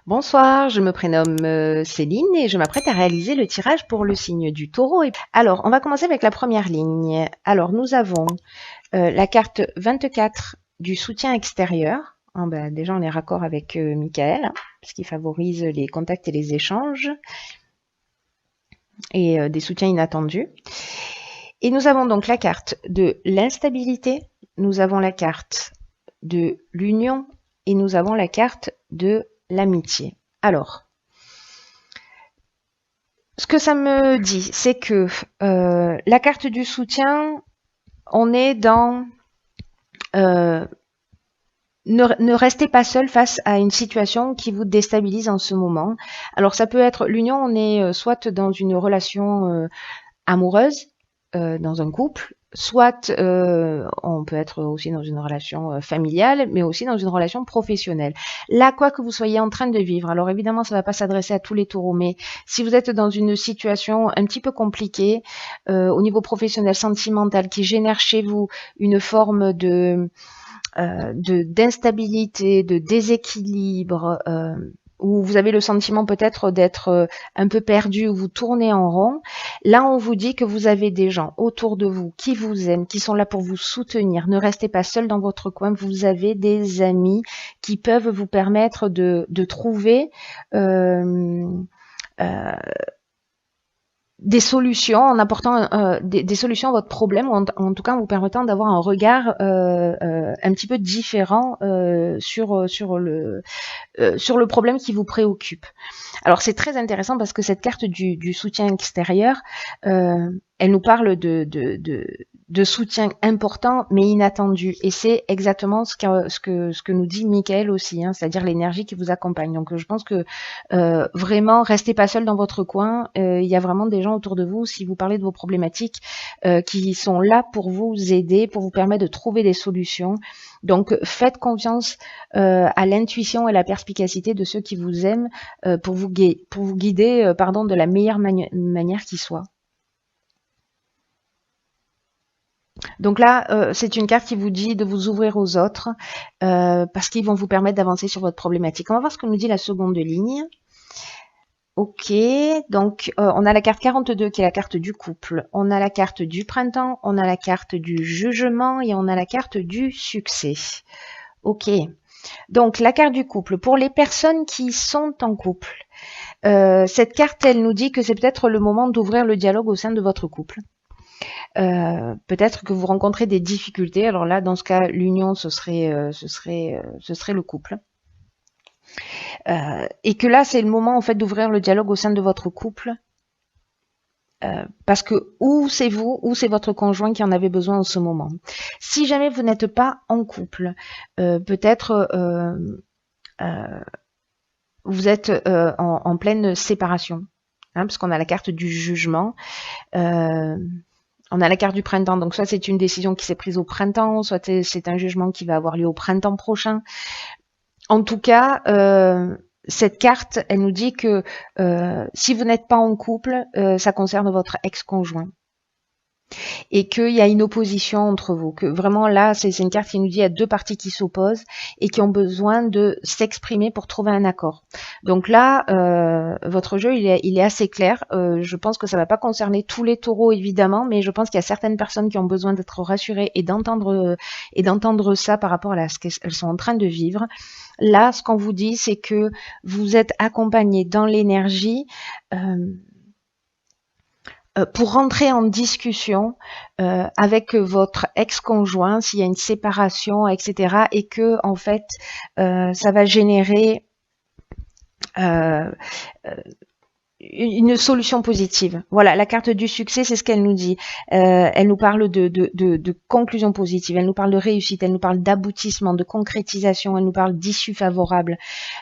Bonsoir, je me prénomme Céline et je m'apprête à réaliser le tirage pour le signe du taureau. Alors, on va commencer avec la première ligne. Alors, nous avons la carte 24 du soutien extérieur. Déjà, on est raccord avec Michael, parce qu'il favorise les contacts et les échanges et des soutiens inattendus. Et nous avons donc la carte de l'instabilité, nous avons la carte de l'union et nous avons la carte de l'amitié. Alors, ce que ça me dit, c'est que la carte du soutien, on est dans ne restez pas seul face à une situation qui vous déstabilise en ce moment. Alors ça peut être l'union, on est soit dans une relation amoureuse, dans un couple, soit on peut être aussi dans une relation familiale, mais aussi dans une relation professionnelle. Là, quoi que vous soyez en train de vivre, alors évidemment, ça ne va pas s'adresser à tous les taureaux, mais si vous êtes dans une situation un petit peu compliquée au niveau professionnel, sentimental, qui génère chez vous une forme d'instabilité, de déséquilibre, où vous avez le sentiment peut-être d'être un peu perdu, où vous tournez en rond, là on vous dit que vous avez des gens autour de vous qui vous aiment, qui sont là pour vous soutenir. Ne restez pas seul dans votre coin, vous avez des amis qui peuvent vous permettre de trouver des solutions en apportant des solutions à votre problème ou en tout cas en vous permettant d'avoir un regard un petit peu différent sur le problème qui vous préoccupe. Alors c'est très intéressant parce que cette carte du soutien extérieur, elle nous parle de soutien important mais inattendu. Et c'est exactement ce que nous dit Michael aussi, hein, c'est-à-dire l'énergie qui vous accompagne. Donc je pense que vraiment, restez pas seul dans votre coin. Il y a vraiment des gens autour de vous, si vous parlez de vos problématiques, qui sont là pour vous aider, pour vous permettre de trouver des solutions. Donc faites confiance à l'intuition et la perspicacité de ceux qui vous aiment pour vous guider de la meilleure manière qui soit. Donc là, c'est une carte qui vous dit de vous ouvrir aux autres parce qu'ils vont vous permettre d'avancer sur votre problématique. On va voir ce que nous dit la seconde ligne. Ok, donc on a la carte 42 qui est la carte du couple, on a la carte du printemps, on a la carte du jugement et on a la carte du succès. Ok, donc la carte du couple, pour les personnes qui sont en couple, cette carte, elle nous dit que c'est peut-être le moment d'ouvrir le dialogue au sein de votre couple. Peut-être que vous rencontrez des difficultés, alors là, dans ce cas, l'union, ce serait le couple. Et que là, c'est le moment en fait d'ouvrir le dialogue au sein de votre couple. Parce que ou c'est vous, ou c'est votre conjoint qui en avait besoin en ce moment. Si jamais vous n'êtes pas en couple, peut-être vous êtes en pleine séparation, hein, parce qu'on a la carte du jugement. On a la carte du printemps, donc soit c'est une décision qui s'est prise au printemps, soit c'est un jugement qui va avoir lieu au printemps prochain. En tout cas, cette carte, elle nous dit que si vous n'êtes pas en couple, ça concerne votre ex-conjoint. Et qu'il y a une opposition entre vous, que vraiment là, c'est une carte qui nous dit qu'il y a deux parties qui s'opposent et qui ont besoin de s'exprimer pour trouver un accord. Donc là, votre jeu, il est assez clair. Je pense que ça ne va pas concerner tous les taureaux, évidemment, mais je pense qu'il y a certaines personnes qui ont besoin d'être rassurées et d'entendre ça par rapport à ce qu'elles sont en train de vivre. Là, ce qu'on vous dit, c'est que vous êtes accompagné dans l'énergie pour rentrer en discussion avec votre ex-conjoint s'il y a une séparation, etc. Et que en fait, ça va générer une solution positive. Voilà, la carte du succès, c'est ce qu'elle nous dit. Elle nous parle de conclusion positive, elle nous parle de réussite, elle nous parle d'aboutissement, de concrétisation, elle nous parle d'issue favorable.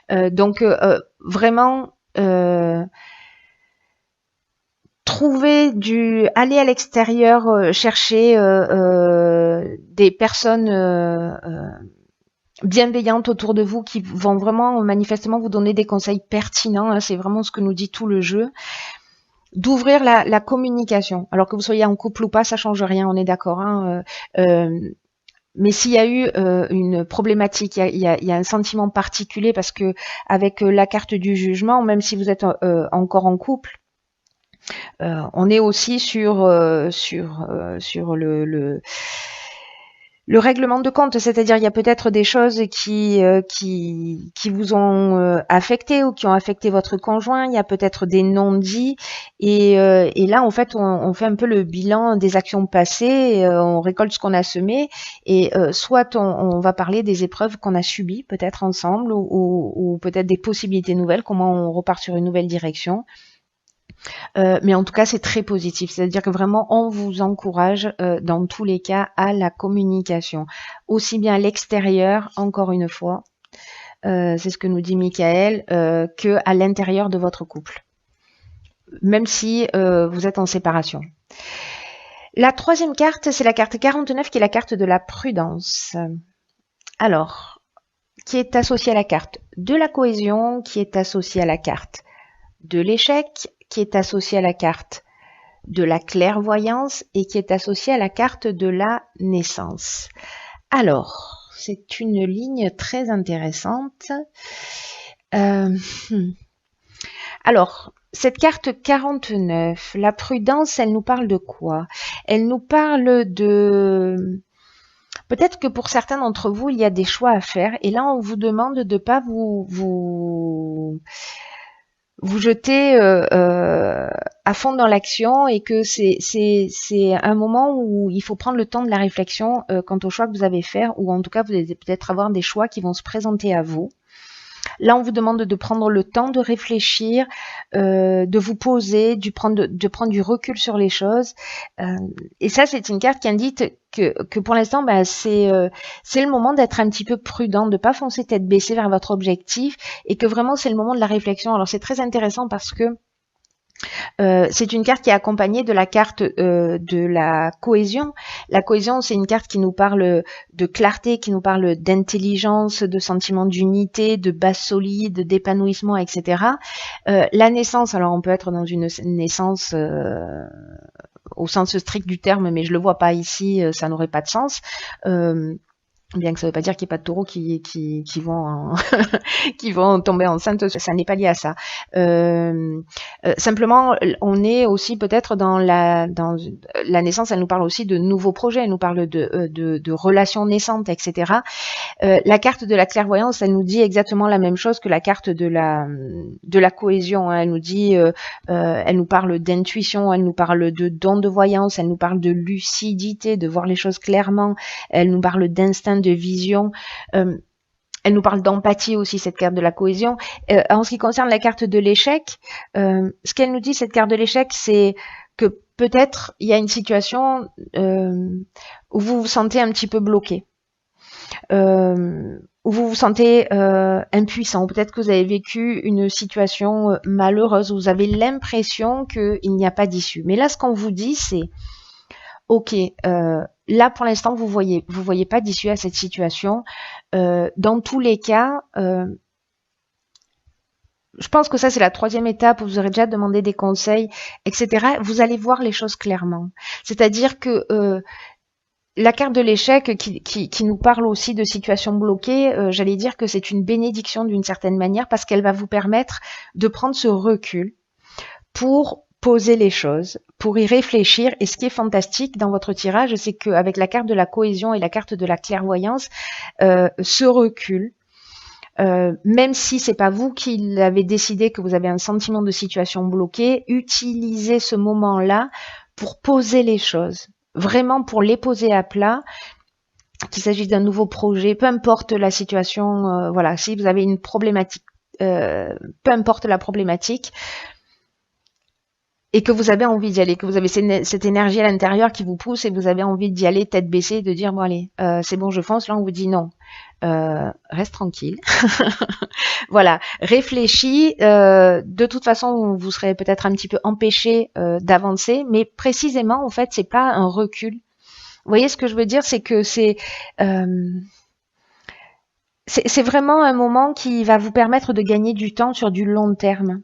Donc vraiment, aller à l'extérieur, chercher des personnes bienveillantes autour de vous qui vont vraiment manifestement vous donner des conseils pertinents, hein, c'est vraiment ce que nous dit tout le jeu. D'ouvrir la communication, alors que vous soyez en couple ou pas, ça change rien, on est d'accord, hein, Mais s'il y a eu une problématique, il y a un sentiment particulier parce que avec la carte du jugement, même si vous êtes encore en couple, on est aussi sur le règlement de compte, c'est-à-dire il y a peut-être des choses qui vous ont affecté ou qui ont affecté votre conjoint, il y a peut-être des non-dits et là en fait on fait un peu le bilan des actions passées, on récolte ce qu'on a semé et soit on va parler des épreuves qu'on a subies peut-être ensemble ou peut-être des possibilités nouvelles, comment on repart sur une nouvelle direction. Mais en tout cas, c'est très positif. C'est-à-dire que vraiment, on vous encourage dans tous les cas à la communication. Aussi bien à l'extérieur, encore une fois, c'est ce que nous dit Michael, que à l'intérieur de votre couple. Même si vous êtes en séparation. La troisième carte, c'est la carte 49 qui est la carte de la prudence. Alors, qui est associée à la carte de la cohésion, qui est associée à la carte de l'échec, qui est associée à la carte de la clairvoyance et qui est associée à la carte de la naissance. Alors, c'est une ligne très intéressante. Alors, cette carte 49, la prudence, elle nous parle de quoi? Elle nous parle de... Peut-être que pour certains d'entre vous, il y a des choix à faire et là, on vous demande de ne pas vous jeter à fond dans l'action et que c'est un moment où il faut prendre le temps de la réflexion quant au choix que vous avez fait ou en tout cas vous allez peut-être avoir des choix qui vont se présenter à vous. Là, on vous demande de prendre le temps de réfléchir, de vous poser, de prendre du recul sur les choses. Et ça, c'est une carte qui indique que pour l'instant, bah, c'est le moment d'être un petit peu prudent, de pas foncer tête baissée vers votre objectif, et que vraiment c'est le moment de la réflexion. Alors c'est très intéressant parce que c'est une carte qui est accompagnée de la carte de la cohésion. La cohésion, c'est une carte qui nous parle de clarté, qui nous parle d'intelligence, de sentiment d'unité, de base solide, d'épanouissement, etc. La naissance, alors on peut être dans une naissance au sens strict du terme, mais je le vois pas ici, ça n'aurait pas de sens. Bien que ça ne veut pas dire qu'il n'y ait pas de taureaux qui vont qui vont tomber enceintes, ça n'est pas lié à ça. Simplement, on est aussi peut-être dans la naissance, elle nous parle aussi de nouveaux projets, elle nous parle de relations naissantes, etc. La carte de la clairvoyance, elle nous dit exactement la même chose que la carte de la cohésion. Hein. Elle nous dit, elle nous parle d'intuition, elle nous parle de don de voyance, elle nous parle de lucidité, de voir les choses clairement, elle nous parle d'instinct de vision. Elle nous parle d'empathie aussi, cette carte de la cohésion. En ce qui concerne la carte de l'échec, ce qu'elle nous dit, cette carte de l'échec, c'est que peut-être il y a une situation où vous vous sentez un petit peu bloqué, où vous vous sentez impuissant, ou peut-être que vous avez vécu une situation malheureuse, où vous avez l'impression qu'il n'y a pas d'issue. Mais là, ce qu'on vous dit, c'est ok, là pour l'instant vous voyez pas d'issue à cette situation. Dans tous les cas, je pense que ça c'est la troisième étape où vous aurez déjà demandé des conseils, etc. Vous allez voir les choses clairement. C'est-à-dire que la carte de l'échec qui nous parle aussi de situations bloquées, j'allais dire que c'est une bénédiction d'une certaine manière parce qu'elle va vous permettre de prendre ce recul pour poser les choses, pour y réfléchir. Et ce qui est fantastique dans votre tirage, c'est qu'avec la carte de la cohésion et la carte de la clairvoyance, ce recul, même si c'est pas vous qui l'avez décidé, que vous avez un sentiment de situation bloquée, utilisez ce moment-là pour poser les choses, vraiment pour les poser à plat, qu'il s'agisse d'un nouveau projet, peu importe la situation, voilà, si vous avez une problématique, peu importe la problématique, et que vous avez envie d'y aller, que vous avez cette énergie à l'intérieur qui vous pousse et vous avez envie d'y aller tête baissée, de dire bon allez, c'est bon je fonce, là on vous dit non, reste tranquille. Voilà, réfléchis, de toute façon vous serez peut-être un petit peu empêché d'avancer, mais précisément en fait c'est pas un recul. Vous voyez ce que je veux dire, c'est que c'est vraiment un moment qui va vous permettre de gagner du temps sur du long terme.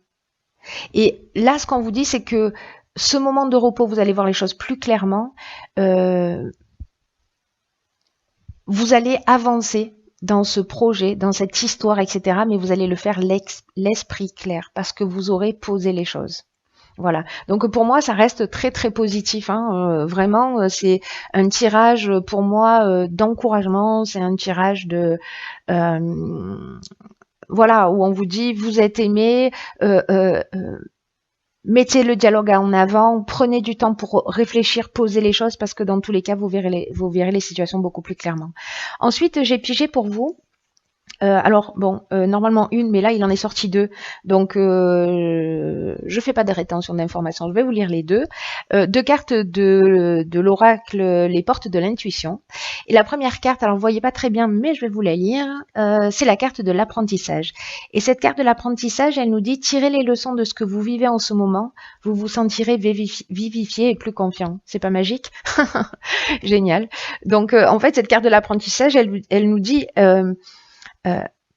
Et là, ce qu'on vous dit, c'est que ce moment de repos, vous allez voir les choses plus clairement. vous allez avancer dans ce projet, dans cette histoire, etc. Mais vous allez le faire l'esprit clair parce que vous aurez posé les choses. Voilà. Donc pour moi, ça reste très très positif. Hein. Vraiment, c'est un tirage pour moi d'encouragement. C'est un tirage de voilà où on vous dit vous êtes aimé. Mettez le dialogue en avant, prenez du temps pour réfléchir, poser les choses, parce que dans tous les cas, vous verrez les situations beaucoup plus clairement. Ensuite, j'ai pigé pour vous. Alors bon, normalement une, mais là il en est sorti deux, donc je fais pas de rétention d'informations. Je vais vous lire les deux. Deux cartes de l'oracle, les portes de l'intuition. Et la première carte, alors vous voyez pas très bien, mais je vais vous la lire. C'est la carte de l'apprentissage. Et cette carte de l'apprentissage, elle nous dit tirez les leçons de ce que vous vivez en ce moment. Vous vous sentirez vivifié et plus confiant. C'est pas magique? Génial. Donc en fait, cette carte de l'apprentissage, elle nous dit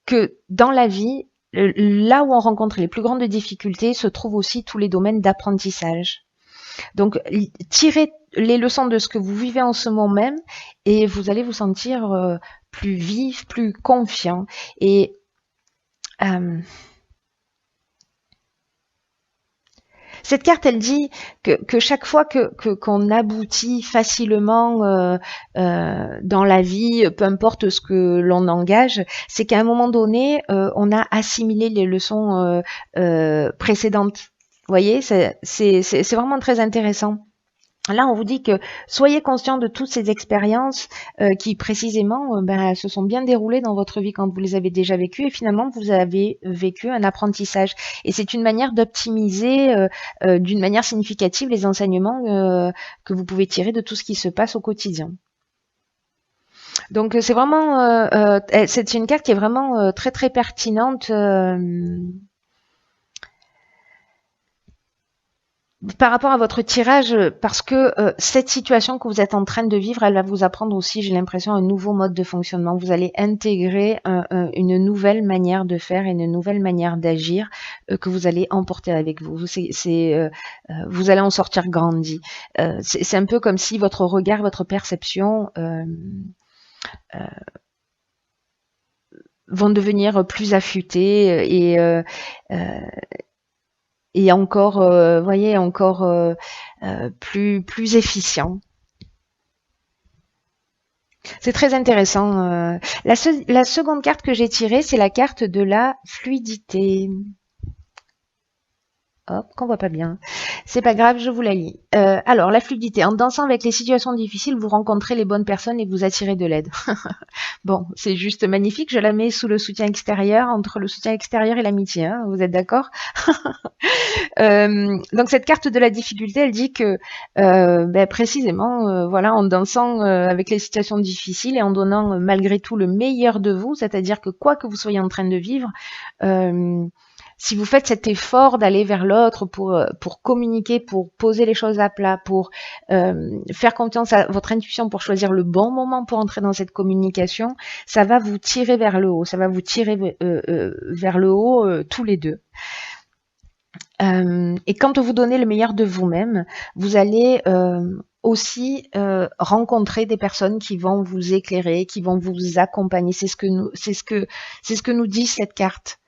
que dans la vie, là où on rencontre les plus grandes difficultés, se trouvent aussi tous les domaines d'apprentissage. Donc, tirez les leçons de ce que vous vivez en ce moment même et vous allez vous sentir plus vif, plus confiant. Et cette carte, elle dit que chaque fois qu'on aboutit facilement dans la vie, peu importe ce que l'on engage, c'est qu'à un moment donné, on a assimilé les leçons précédentes. Vous voyez, c'est vraiment très intéressant. Là, on vous dit que soyez conscient de toutes ces expériences qui précisément se sont bien déroulées dans votre vie quand vous les avez déjà vécues et finalement vous avez vécu un apprentissage. Et c'est une manière d'optimiser d'une manière significative les enseignements que vous pouvez tirer de tout ce qui se passe au quotidien. Donc c'est vraiment, c'est une carte qui est vraiment très très pertinente. Par rapport à votre tirage, parce que cette situation que vous êtes en train de vivre, elle va vous apprendre aussi, j'ai l'impression, un nouveau mode de fonctionnement. Vous allez intégrer une nouvelle manière de faire et une nouvelle manière d'agir que vous allez emporter avec vous. Vous allez en sortir grandi. C'est un peu comme si votre regard, votre perception vont devenir plus affûtés et encore, voyez, encore plus efficient. C'est très intéressant. La seconde carte que j'ai tirée, c'est la carte de la fluidité. Hop, qu'on voit pas bien. C'est pas grave, je vous la lis. Alors, la fluidité. En dansant avec les situations difficiles, vous rencontrez les bonnes personnes et vous attirez de l'aide. Bon, c'est juste magnifique. Je la mets sous le soutien extérieur, entre le soutien extérieur et l'amitié. Hein, vous êtes d'accord? Donc cette carte de la difficulté, elle dit que précisément, voilà, en dansant avec les situations difficiles et en donnant malgré tout le meilleur de vous, c'est-à-dire que quoi que vous soyez en train de vivre, si vous faites cet effort d'aller vers l'autre pour communiquer, pour poser les choses à plat, pour faire confiance à votre intuition, pour choisir le bon moment pour entrer dans cette communication, ça va vous tirer vers le haut, ça va vous tirer vers le haut tous les deux. Et quand vous donnez le meilleur de vous-même, vous allez aussi rencontrer des personnes qui vont vous éclairer, qui vont vous accompagner. C'est ce que nous dit cette carte.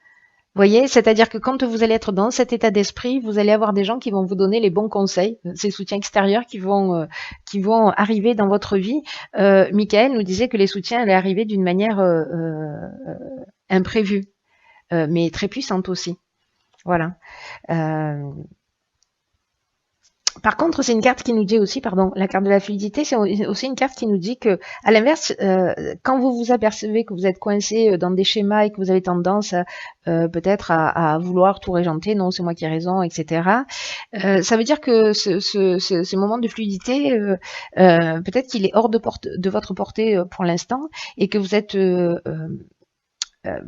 Vous voyez, c'est-à-dire que quand vous allez être dans cet état d'esprit, vous allez avoir des gens qui vont vous donner les bons conseils, ces soutiens extérieurs qui vont arriver dans votre vie. Michael nous disait que les soutiens allaient arriver d'une manière imprévue, mais très puissante aussi. Voilà. Par contre, c'est une carte qui nous dit aussi, pardon, la carte de la fluidité, c'est aussi une carte qui nous dit que, à l'inverse, quand vous vous apercevez que vous êtes coincé dans des schémas et que vous avez tendance peut-être à vouloir tout régenter, non, c'est moi qui ai raison, etc. Ça veut dire que ce moment de fluidité, peut-être qu'il est hors de votre portée pour l'instant et que vous êtes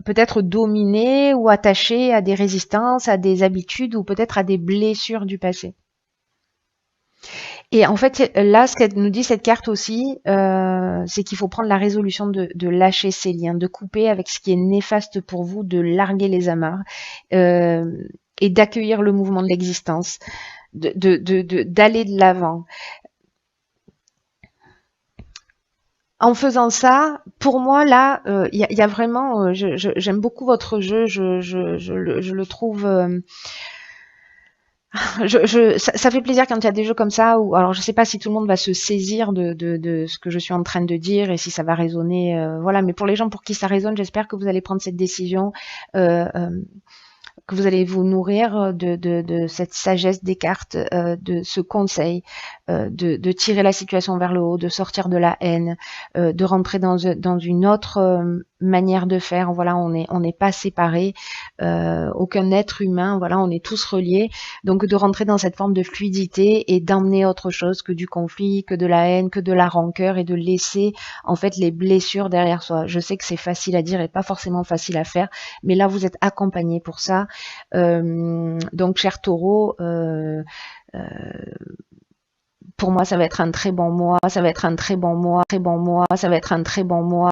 peut-être dominé ou attaché à des résistances, à des habitudes ou peut-être à des blessures du passé. Et en fait, là, ce qu'elle nous dit cette carte aussi, c'est qu'il faut prendre la résolution de lâcher ces liens, de couper avec ce qui est néfaste pour vous, de larguer les amarres et d'accueillir le mouvement de l'existence, d'aller de l'avant. en faisant ça, pour moi là, y a vraiment, j'aime beaucoup votre jeu, je le trouve, ça fait plaisir quand il y a des jeux comme ça où, alors je sais pas si tout le monde va se saisir de ce que je suis en train de dire et si ça va résonner, voilà, mais pour les gens pour qui ça résonne, j'espère que vous allez prendre cette décision. Euh, euh, que vous allez vous nourrir de cette sagesse des cartes, de ce conseil, de tirer la situation vers le haut, de sortir de la haine, de rentrer dans une autre manière de faire. Voilà, on n'est pas séparés, aucun être humain. Voilà, on est tous reliés. Donc de rentrer dans cette forme de fluidité et d'emmener autre chose que du conflit, que de la haine, que de la rancœur et de laisser en fait les blessures derrière soi. Je sais que c'est facile à dire et pas forcément facile à faire, mais là vous êtes accompagné pour ça. Donc, cher taureau, euh, pour moi, ça va être un très bon mois, ça va être un très bon mois, très bon mois, ça va être un très bon mois.